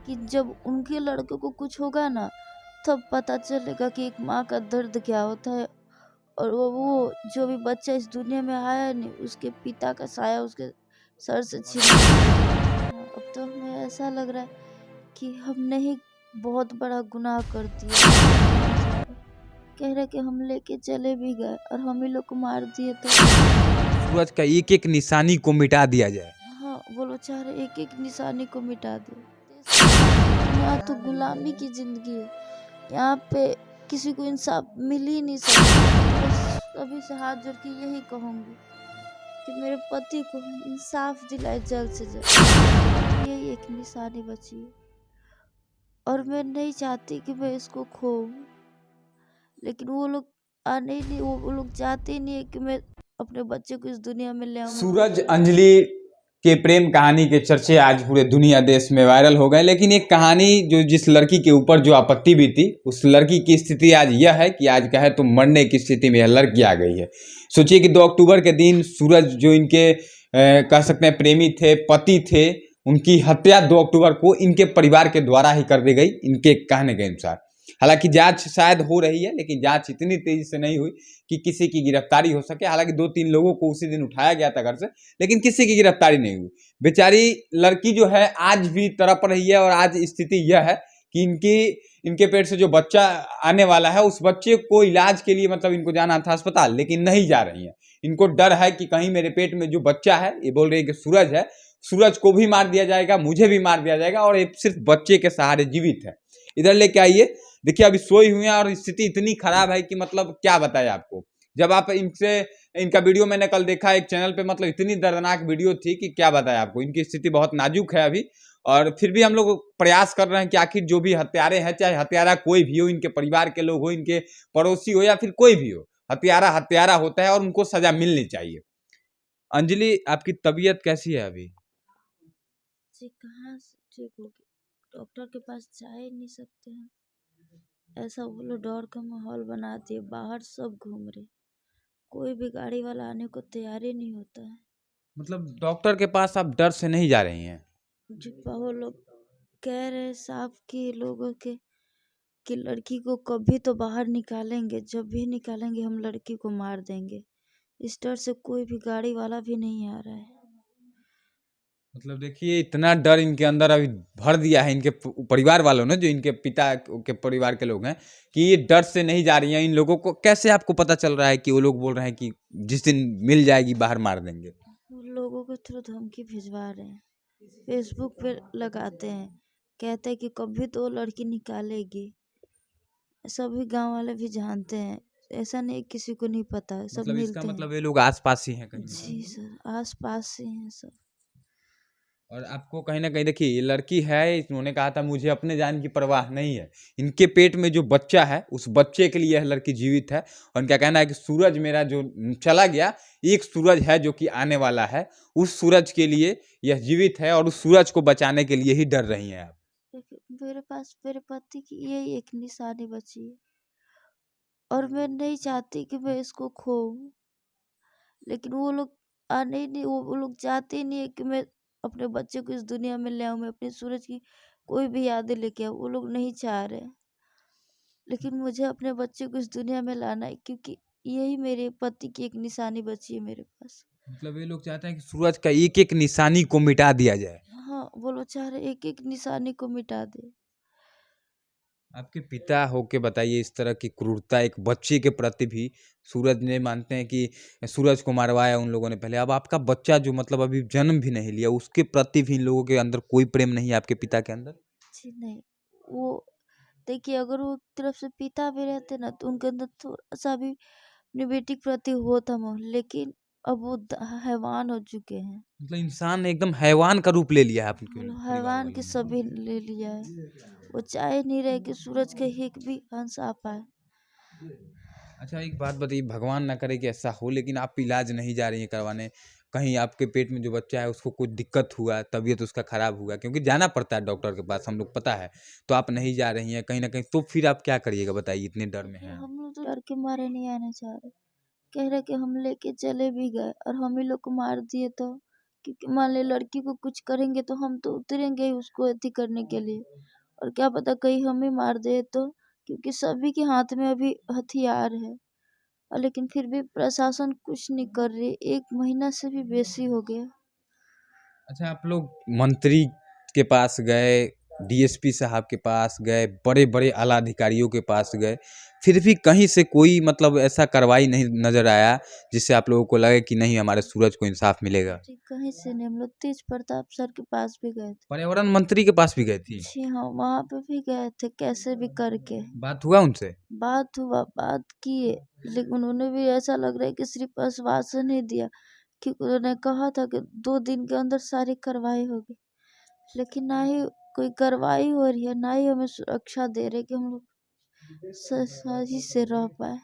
कि जब उनके लड़के को कुछ होगा ना, तब पता चलेगा कि एक माँ का दर्द क्या होता है। और वो जो भी बच्चा इस दुनिया में आया नहीं, उसके पिता का साया उसके सर से छीन लिया। अब तो हमें ऐसा लग रहा है कि हमने ही बहुत बड़ा गुनाह कर दिया। कह रहे कि हम लेके चले भी गए और हम ही लोग को मार दिए तो सूरज का एक एक निशानी को मिटा दिया जाए। हाँ, वो लोग चाह रहे एक एक निशानी को मिटा दे। यहाँ तो गुलामी की जिंदगी है, यहाँ पे किसी को इंसाफ मिल ही नहीं सकता। बस सभी से हाथ जोड़ के यही कहूँगी कि मेरे पति को इंसाफ दिलाए जल्द से जल्द। यही एक निशानी बची है और मैं नहीं चाहती कि मैं इसको खोऊं, लेकिन वो लोग आने ही नहीं, वो लोग चाहते ही नहीं है कि मैं अपने बच्चे को इस दुनिया में ले आऊं। सूरज अंजलि के प्रेम कहानी के चर्चे आज पूरे दुनिया देश में वायरल हो गए, लेकिन एक कहानी जो जिस लड़की के ऊपर जो आपत्ति भी थी, उस लड़की की स्थिति आज यह है कि आज कहे तो मरने की स्थिति में यह लड़की आ गई है। सोचिए कि 2 अक्टूबर के दिन सूरज जो इनके कह सकते हैं प्रेमी थे, पति थे, उनकी हत्या 2 अक्टूबर को इनके परिवार के द्वारा ही कर दी गई, इनके कहने के अनुसार। हालांकि जांच शायद हो रही है, लेकिन जांच इतनी तेजी से नहीं हुई कि किसी की गिरफ्तारी हो सके। हालांकि 2-3 लोगों को उसी दिन उठाया गया था घर से, लेकिन किसी की गिरफ्तारी नहीं हुई। बेचारी लड़की जो है आज भी तड़प रही है और आज स्थिति यह है कि इनके पेट से जो बच्चा आने वाला है, उस बच्चे को इलाज के लिए मतलब इनको जाना था अस्पताल, लेकिन नहीं जा रही है। इनको डर है कि कहीं मेरे पेट में जो बच्चा है, ये बोल रही है कि सूरज है, सूरज को भी मार दिया जाएगा, मुझे भी मार दिया जाएगा, और ये सिर्फ बच्चे के सहारे जीवित है। इधर लेके आइए, देखिए अभी सोई हुई हैं और स्थिति इतनी खराब है कि मतलब क्या बताए आपको। जब आप इनका वीडियो मैंने कल देखा एक चैनल पे, मतलब इतनी दर्दनाक वीडियो थी कि क्या बताया आपको। इनकी स्थिति बहुत नाजुक है अभी, और फिर भी हम लोग प्रयास कर रहे हैं कि आखिर जो भी हत्यारे हैं, चाहे हत्यारा कोई भी हो, इनके परिवार के लोग हो, इनके पड़ोसी हो, या फिर कोई भी हो, हत्यारा हत्यारा होता है और उनको सजा मिलनी चाहिए। अंजलि, आपकी तबीयत कैसी है अभी? जी कहाँ से ठीक होगी, डॉक्टर के पास जा ही नहीं सकते हैं। ऐसा वो लोग डर का माहौल बना दिए, बाहर सब घूम रहे, कोई भी गाड़ी वाला आने को तैयार ही नहीं होता है। मतलब डॉक्टर के पास आप डर से नहीं जा रही हैं? जी वो लोग कह रहे साफ कि लोगों के कि लड़की को कभी तो बाहर निकालेंगे, जब भी निकालेंगे हम लड़की को मार देंगे। इस डर से कोई भी गाड़ी वाला भी नहीं आ रहा है। मतलब देखिए इतना डर इनके अंदर अभी भर दिया है इनके परिवार वालों ने, जो इनके पिता के परिवार के लोग हैं, कि ये डर से नहीं जा रही हैं। इन लोगों को कैसे आपको पता चल रहा है कि वो लोग बोल रहे हैं कि जिस दिन मिल जाएगी बाहर मार देंगे? वो लोगों को थ्रू धमकी भिजवा रहे हैं, फेसबुक पे लगाते हैं, कहते हैं कि कभी तो वो लड़की निकालेगी। सभी गांव वाले भी जानते हैं, ऐसा नहीं किसी को नहीं पता है, सब मतलब इसका मिलते मतलब हैं। ये लोग आसपास ही हैं कहीं ना जी कहीं। सर, आस पास से हैं सब। और आपको कहीं ना कहीं देखिए, ये लड़की है, इन्होंने कहा था मुझे अपने जान की परवाह नहीं है। इनके पेट में जो बच्चा है, उस बच्चे के लिए यह लड़की जीवित है। और इनका कहना है कि सूरज मेरा जो चला गया, एक सूरज है जो कि आने वाला है, उस सूरज के लिए यह जीवित है, और उस सूरज को बचाने के लिए ही डर रही हैं आप। मेरे पास मेरे पति की यही एक निशानी बची है और मैं नहीं चाहती कि मैं इसको खोऊं, लेकिन वो लोग आने ही नहीं, वो लोग चाहते ही नहीं है कि मैं अपने बच्चे को इस दुनिया में ले आऊं, मैं अपने सूरज की कोई भी यादें लेके आऊं। वो लोग नहीं चाह रहे, लेकिन मुझे अपने बच्चे को इस दुनिया में लाना है, क्योंकि यही मेरे पति की एक निशानी बची है मेरे पास। मतलब ये लोग चाहते हैं कि सूरज का एक एक निशानी को मिटा दिया जाए। हाँ, वो लोग चाह रहे एक एक निशानी को मिटा दे। आपके पिता होके बताइए, इस तरह की क्रूरता एक बच्चे के प्रति भी सूरज ने, मानते हैं कि सूरज को मारवाया उन लोगों ने पहले, अब आपका बच्चा जो मतलब अभी जन्म भी नहीं लिया, उसके प्रति भी इन लोगों के अंदर कोई प्रेम नहीं है आपके पिता के अंदर? जी नहीं, वो देखिए अगर वो एक तरफ से पिता भी रहते ना तो उनके अंदर थोड़ा सा भी अपनी बेटी के प्रति होता मोह, लेकिन अब वो हैवान हो चुके हैं। मतलब इंसान ने एकदम हैवान का रूप ले लिया है आपके मतलब परिवार हैवान वालों के ने। सभी ले लिया है, वो चाह नहीं रहे कि सूरज का एक भी अंश आ पाए। अच्छा एक बात बताइए, भगवान ना करे कि ऐसा हो, लेकिन आप इलाज नहीं जा रही हैं करवाने? कहीं आपके पेट में जो बच्चा है उसको कुछ दिक्कत हुआ, तबीयत उसका खराब हुआ, क्योंकि जाना पड़ता है डॉक्टर के पास, हम लोग पता है, तो आप नहीं जा रही हैं कहीं ना कहीं, तो फिर आप क्या करिएगा बताइए, इतने डर में हैं? हम लोग तो डर के मारे नहीं आने चाह रहे, कह रहे कि हम लेके चले भी गए और हम ही लोग को मार दिए तो क्योंकि मान ले लड़की को कुछ करेंगे तो हम तो उतरेंगे ही उसको अति करने के लिए, और क्या पता कहीं हम ही मार दे तो, क्योंकि सभी के हाथ में अभी हथियार है। लेकिन फिर भी प्रशासन कुछ नहीं कर रही, 1 महीना से भी बेसी हो गया। अच्छा, आप लोग मंत्री के पास गए, डीएसपी साहब के पास गए, बड़े बड़े आला अधिकारियों के पास गए, फिर भी कहीं से कोई मतलब ऐसा कार्रवाई नहीं नजर आया जिससे आप लोगों को लगे कि नहीं हमारे सूरज को इंसाफ मिलेगा। जी कहीं से नहीं, हम लोग तेज प्रताप सर के पास भी गए थे। पर्यावरण मंत्री के पास भी गए थी? जी हाँ, वहाँ पे भी गए थे, कैसे भी करके बात हुआ उनसे? बात हुआ, बात किए, लेकिन उन्होंने भी ऐसा लग रहा है कि सिर्फ आश्वासन ही दिया, क्योंकि उन्होंने कहा था कि 2 दिन के अंदर सारी कार्रवाई होगी, लेकिन ना ही कोई कार्रवाई हो रही है, ना ही हमें सुरक्षा दे रहे कि हम लोग सही से रह पाए।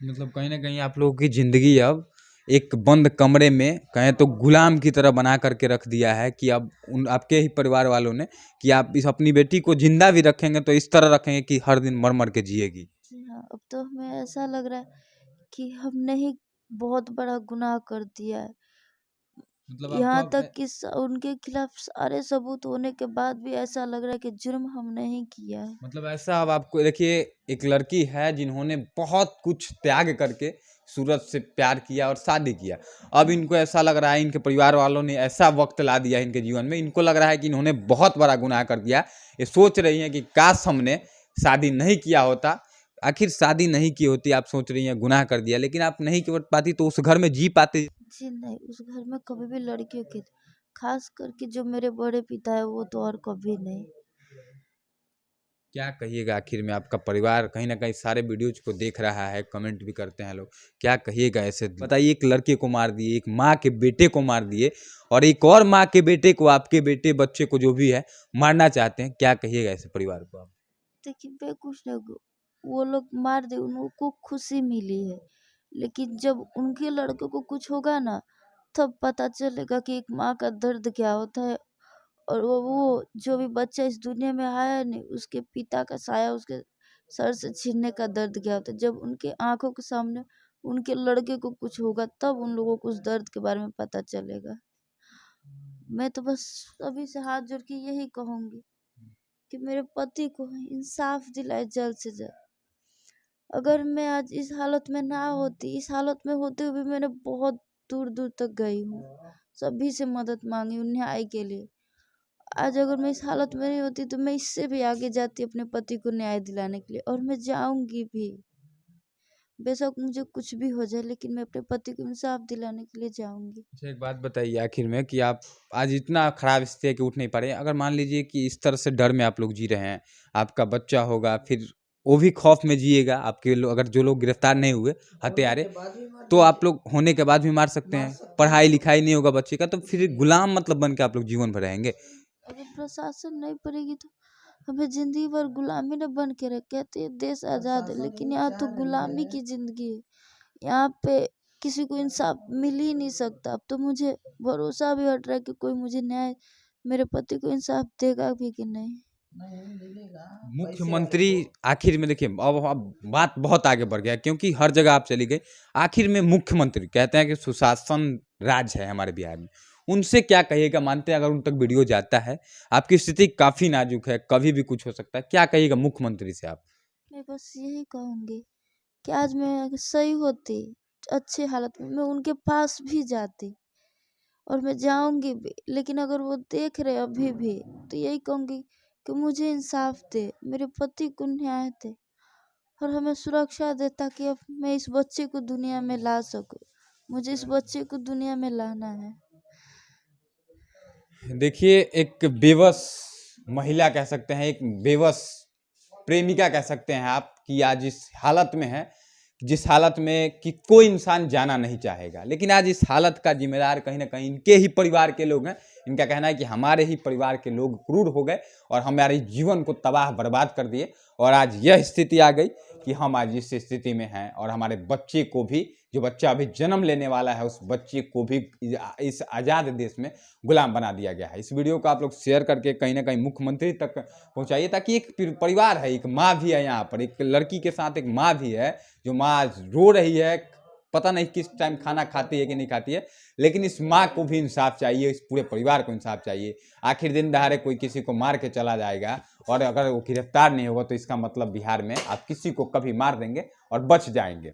मतलब कहीं ना कहीं आप लोगों की जिंदगी अब एक बंद कमरे में कहें तो गुलाम की तरह बना करके रख दिया है कि अब उन आपके ही परिवार वालों ने कि आप इस अपनी बेटी को जिंदा भी रखेंगे तो इस तरह रखेंगे कि हर दिन मर मर के जिएगी। जी हाँ, अब तो हमें ऐसा लग रहा है कि हमने ही बहुत बड़ा गुनाह कर दिया है। मतलब यहाँ आपको तक कि उनके खिलाफ सारे सबूत होने के बाद भी ऐसा लग रहा है कि जुर्म हमने ही किया है। मतलब ऐसा अब आपको देखिए, एक लड़की है जिन्होंने बहुत कुछ त्याग करके सूरज से प्यार किया और शादी किया। अब इनको ऐसा लग रहा है, इनके परिवार वालों ने ऐसा वक्त ला दिया इनके जीवन में, इनको लग रहा है कि इन्होंने बहुत बड़ा गुनाह कर दिया। ये सोच रही हैं कि काश हमने शादी नहीं किया होता। आखिर शादी नहीं की होती, आप सोच रही हैं गुनाह कर दिया, लेकिन आप नहीं कर पाती तो उस घर में जी पाते। जी नहीं, उस घर में कभी भी लड़कियों के, खास करके जो मेरे बड़े पिता है वो तो और कभी नहीं। क्या कहिएगा आखिर में? आपका परिवार कहीं ना कहीं सारे वीडियोज को देख रहा है, कमेंट भी करते हैं लोग, क्या कहिएगा ऐसे? बताइए, एक लड़के को मार दिए, एक माँ के बेटे को मार दिए, और एक और माँ के बेटे को, आपके बेटे बच्चे को जो भी है मारना चाहते हैं, क्या कहिएगा ऐसे परिवार को आप? देखिए मैं कुछ नहीं, वो लोग मार दे, उनको खुशी मिली है, लेकिन जब उनके लड़के को कुछ होगा ना, तब पता चलेगा कि एक माँ का दर्द क्या होता है। और वो जो भी बच्चा इस दुनिया में आया नहीं, उसके पिता का साया उसके सर से छीनने का दर्द क्या होता है। जब उनके आंखों के सामने उनके लड़के को कुछ होगा, तब उन लोगों को उस दर्द के बारे में पता चलेगा। मैं तो बस सभी से हाथ जोड़ के यही कहूंगी कि मेरे पति को इंसाफ दिलाए जल्द से जल्द। अगर मैं आज इस हालत में ना होती, इस हालत में होते हुए भी मैंने बहुत दूर दूर तक गई हूँ, सभी से मदद मांगी न्याय के लिए। आज अगर मैं इस हालत में नहीं होती तो मैं इससे भी आगे जाती अपने पति को न्याय दिलाने के लिए, और मैं जाऊंगी भी। बेशक मुझे कुछ भी हो जाए, लेकिन मैं अपने पति को इंसाफ दिलाने के लिए जाऊंगी। अच्छा, एक बात बताइए आखिर में कि आप आज इतना खराब स्थिति है कि उठ नहीं पा रहे हैं। अगर मान लीजिए कि इस तरह से डर में आप लोग जी रहे हैं, आपका बच्चा होगा, फिर वो भी खौफ में जिएगा, आपके अगर जो लोग गिरफ्तार नहीं हुए हत्यारे, तो आप लोग होने के बाद भी मार सकते हैं, पढ़ाई लिखाई नहीं होगा बच्चे का, तो फिर गुलाम मतलब बन के आप लोग जीवन भर रहेंगे। अगर प्रशासन नहीं पड़ेगी तो हमें जिंदगी भर गुलामी न बन के रहे। कहते हैं देश आज़ाद है, लेकिन यहाँ तो गुलामी की जिंदगी है। यहाँ पे किसी को इंसाफ मिल ही नहीं सकता। अब तो मुझे भरोसा भी हट रहा है कि कोई मुझे न्याय, मेरे पति को इंसाफ देगा भी कि नहीं। मुख्यमंत्री आखिर में देखिए, अब बात बहुत आगे बढ़ गया, क्योंकि हर जगह आप चली गई। आखिर में मुख्यमंत्री कहते हैं कि सुशासन राज है हमारे बिहार में, उनसे क्या कहिएगा? मानते हैं अगर उन तक वीडियो जाता है, आपकी स्थिति काफी नाजुक है, कभी भी कुछ हो सकता है, क्या कहिएगा मुख्यमंत्री से आप? मैं बस यही कहूँगी कि आज मैं सही होती, अच्छे हालत में, मैं उनके पास भी जाती, और मैं जाऊंगी भी, लेकिन अगर वो देख रहे अभी भी तो यही कहूँगी कि मुझे इंसाफ दे, मेरे पति को न्याय दे, और हमें सुरक्षा दे, ताकि अब मैं इस बच्चे को दुनिया में ला सकूं। मुझे इस बच्चे को दुनिया में लाना है। देखिए, एक बेबस महिला कह सकते हैं, एक बेबस प्रेमिका कह सकते हैं आप, कि आज इस हालत में है, जिस हालत में कि कोई इंसान जाना नहीं चाहेगा, लेकिन आज इस हालत का जिम्मेदार कहीं ना कहीं इनके ही परिवार के लोग हैं। इनका कहना है कि हमारे ही परिवार के लोग क्रूर हो गए और हमारे जीवन को तबाह बर्बाद कर दिए, और आज यह स्थिति आ गई कि हम आज इस स्थिति में हैं, और हमारे बच्चे को भी, जो बच्चा अभी जन्म लेने वाला है, उस बच्चे को भी इस आज़ाद देश में गुलाम बना दिया गया है। इस वीडियो को आप लोग शेयर करके कहीं ना कहीं मुख्यमंत्री तक पहुंचाइए, ताकि एक परिवार है, एक माँ भी है यहाँ पर, एक लड़की के साथ एक माँ भी है, जो माँ रो रही है, पता नहीं किस टाइम खाना खाती है कि नहीं खाती है, लेकिन इस माँ को भी इंसाफ चाहिए, इस पूरे परिवार को इंसाफ चाहिए। आखिर दिन दहाड़े कोई किसी को मार के चला जाएगा और अगर वो गिरफ्तार नहीं होगा तो इसका मतलब बिहार में आप किसी को कभी मार देंगे और बच जाएंगे।